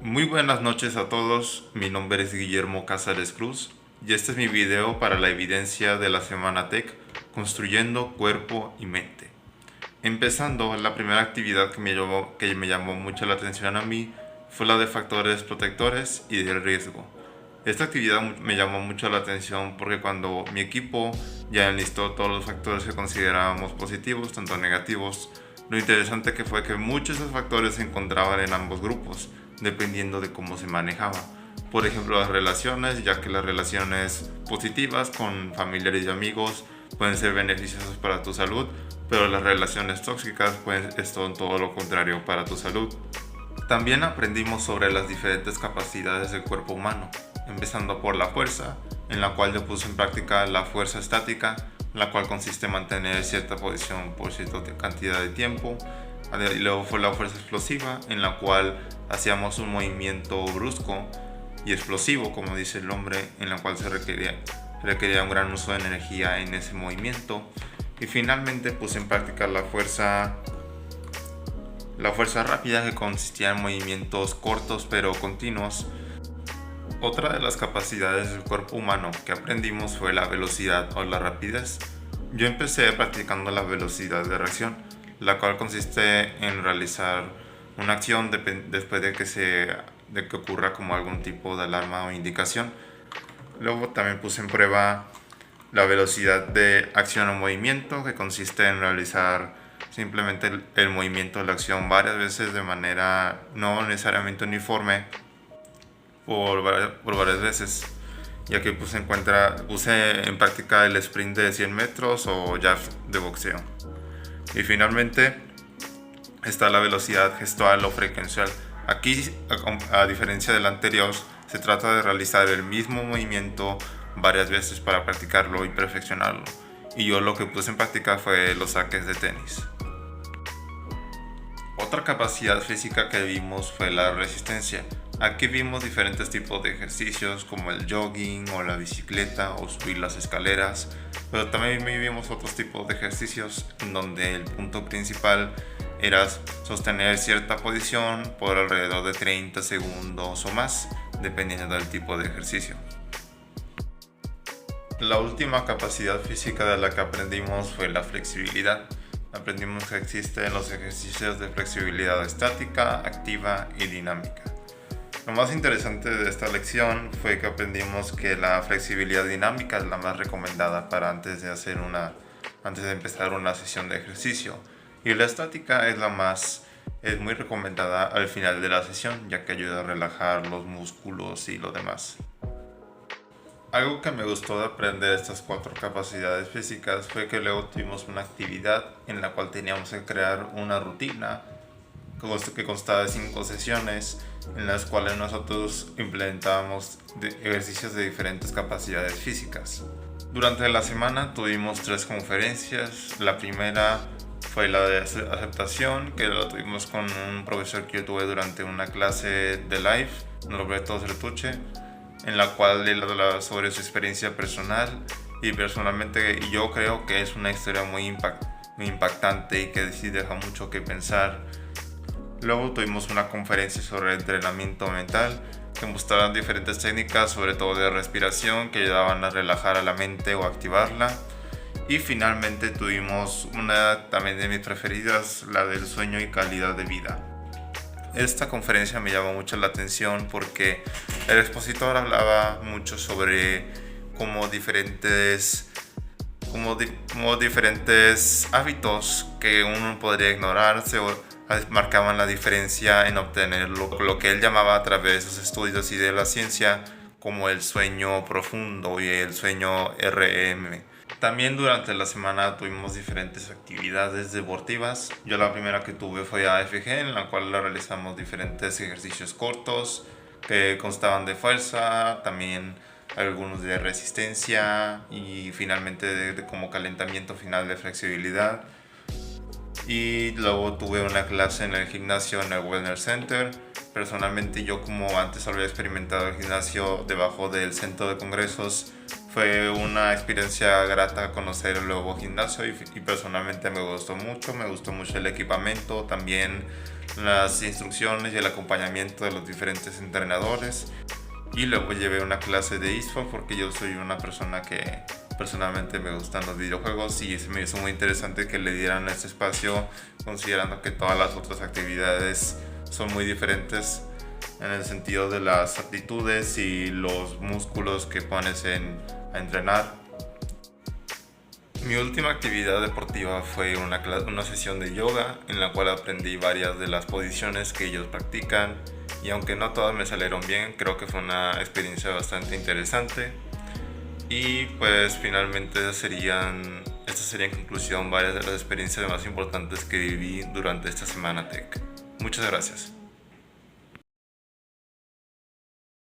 Muy buenas noches a todos, mi nombre es Guillermo Casares Cruz y este es mi video para la evidencia de la Semana Tech, construyendo cuerpo y mente. Empezando, la primera actividad que me llamó mucho la atención a mí fue la de factores protectores y del riesgo. Esta actividad me llamó mucho la atención porque cuando mi equipo ya enlistó todos los factores que considerábamos positivos, tanto negativos, lo interesante que fue que muchos de esos factores se encontraban en ambos grupos, dependiendo de cómo se manejaba. Por ejemplo, las relaciones, ya que las relaciones positivas con familiares y amigos pueden ser beneficiosas para tu salud, pero las relaciones tóxicas pues son todo lo contrario para tu salud. También aprendimos sobre las diferentes capacidades del cuerpo humano, empezando por la fuerza, en la cual yo puse en práctica la fuerza estática, la cual consiste en mantener cierta posición por cierta cantidad de tiempo. Y luego fue la fuerza explosiva, en la cual hacíamos un movimiento brusco y explosivo, como dice el nombre, en la cual se requería un gran uso de energía en ese movimiento. Y finalmente puse en práctica la fuerza rápida, que consistía en movimientos cortos pero continuos. Otra de las capacidades del cuerpo humano que aprendimos fue la velocidad o la rapidez. Yo empecé practicando la velocidad de reacción, la cual consiste en realizar una acción después de que ocurra como algún tipo de alarma o indicación. Luego también puse en prueba la velocidad de acción o movimiento, que consiste en realizar simplemente el movimiento de la acción varias veces de manera no necesariamente uniforme por varias veces, ya que puse en práctica el sprint de 100 metros o jab de boxeo. Y finalmente está la velocidad gestual o frecuencial. Aquí, a diferencia del anterior, se trata de realizar el mismo movimiento varias veces para practicarlo y perfeccionarlo. Y yo lo que puse en práctica fue los saques de tenis. Otra capacidad física que vimos fue la resistencia. Aquí vimos diferentes tipos de ejercicios como el jogging o la bicicleta o subir las escaleras, pero también vimos otros tipos de ejercicios en donde el punto principal era sostener cierta posición por alrededor de 30 segundos o más, dependiendo del tipo de ejercicio. La última capacidad física de la que aprendimos fue la flexibilidad. Aprendimos que existen los ejercicios de flexibilidad estática, activa y dinámica. Lo más interesante de esta lección fue que aprendimos que la flexibilidad dinámica es la más recomendada para antes de empezar una sesión de ejercicio, y la estática es muy recomendada al final de la sesión, ya que ayuda a relajar los músculos y lo demás. Algo que me gustó de aprender estas 4 capacidades físicas fue que luego tuvimos una actividad en la cual teníamos que crear una rutina que constaba de 5 sesiones, en las cuales nosotros implementábamos ejercicios de diferentes capacidades físicas. Durante la semana tuvimos 3 conferencias. La primera fue la de aceptación, que la tuvimos con un profesor que yo tuve durante una clase de live, Roberto Certuche, en la cual él hablaba sobre su experiencia personal, y personalmente yo creo que es una historia muy impactante y que sí deja mucho que pensar. Luego tuvimos una conferencia sobre entrenamiento mental, que mostraban diferentes técnicas, sobre todo de respiración, que ayudaban a relajar a la mente o activarla. Y finalmente tuvimos una también de mis preferidas, la del sueño y calidad de vida. Esta conferencia me llamó mucho la atención porque el expositor hablaba mucho sobre cómo diferentes hábitos que uno podría ignorarse marcaban la diferencia en obtener lo que él llamaba, a través de sus estudios y de la ciencia, como el sueño profundo y el sueño REM. También durante la semana tuvimos diferentes actividades deportivas. Yo la primera que tuve fue AFG, en la cual realizamos diferentes ejercicios cortos que constaban de fuerza, también algunos de resistencia y finalmente como calentamiento final de flexibilidad. Y luego tuve una clase en el gimnasio en el Wellness Center. Personalmente yo, como antes había experimentado el gimnasio debajo del centro de congresos, fue una experiencia grata conocer el nuevo gimnasio y personalmente me gustó mucho el equipamiento, también las instrucciones y el acompañamiento de los diferentes entrenadores. Y luego llevé una clase de eSport porque yo soy una persona que personalmente me gustan los videojuegos y se me hizo muy interesante que le dieran este espacio, considerando que todas las otras actividades son muy diferentes en el sentido de las aptitudes y los músculos que pones a entrenar. Mi última actividad deportiva fue una sesión de yoga en la cual aprendí varias de las posiciones que ellos practican, y aunque no todas me salieron bien, creo que fue una experiencia bastante interesante. Y pues finalmente estas serían en conclusión varias de las experiencias más importantes que viví durante esta semana Tech. Muchas gracias.